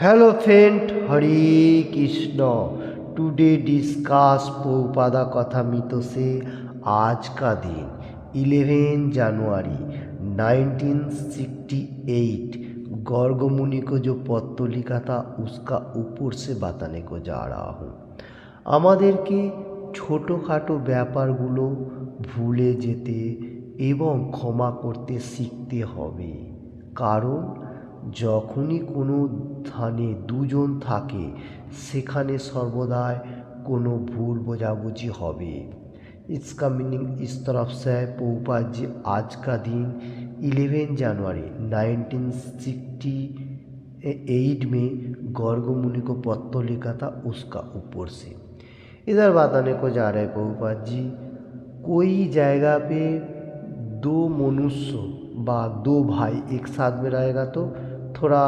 Hello friend, Hare Krishna. Today discuss पौपादा कथा मितो से आज का दिन 11 जनवरी 1968 गर्ग मुनि को जो पत्र लिखा था उसका ऊपर से बताने को जा रहा हूँ। আমাদেরকে ছোটোখাটো ব্যাপারগুলো ভুলে যেতে এবং ক্ষমা করতে শিখতে হবে, কারণ যখনই কোনো স্থানে দুজন থাকে সেখানে সর্বদাই কোনো ভুল বোঝাবুঝি হবে। इसका मीनिंग इस तरफ से है प्रभुपाद जी आज का दिन 11 जनवरी 1968 में गर्ग मुनि को पत्र लिखा था उसका ऊपर से इधर बताने को जा रहे हैं प्रभुपाद जी। कोई जगह पे दो मनुष्य व दो भाई एक साथ में रहेगा तो थोड़ा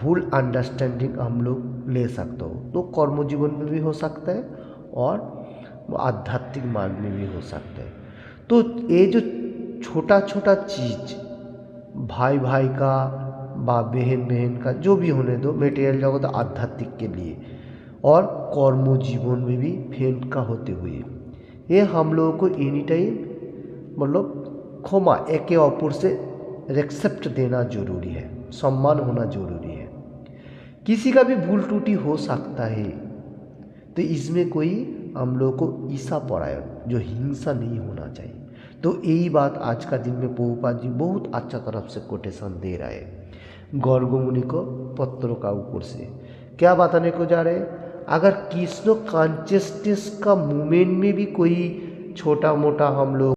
भूल अंडरस्टैंडिंग हम लोग ले सकते हो, तो कर्म जीवन में भी हो सकता है और आध्यात्मिक मार्ग में भी हो सकता है। तो ये जो छोटा छोटा चीज़ भाई भाई का बा बहन बहन का जो भी होने दो, मेटेरियल जगत आध्यात्मिक के लिए और कर्म जीवन में भी फ्रेंड का होते हुए ये हम लोगों को एनी टाइम मतलब क्षमा एके अपर से रेस्पेक्ट देना जरूरी है, सम्मान होना जरूरी है। किसी का भी भूल त्रुटि हो सकता है, तो इसमें कोई हम लोग को ईसा परायण जो हिंसा नहीं होना चाहिए। तो यही बात आज का दिन में प्रभुपाद जी बहुत अच्छा तरफ से कोटेशन दे रहे हैं गर्ग मुनि को पत्रों का ऊपर से। क्या बताने को जा रहे हैं, अगर कृष्ण कॉन्शियसनेस का मूवमेंट में भी कोई छोटा मोटा हम लोग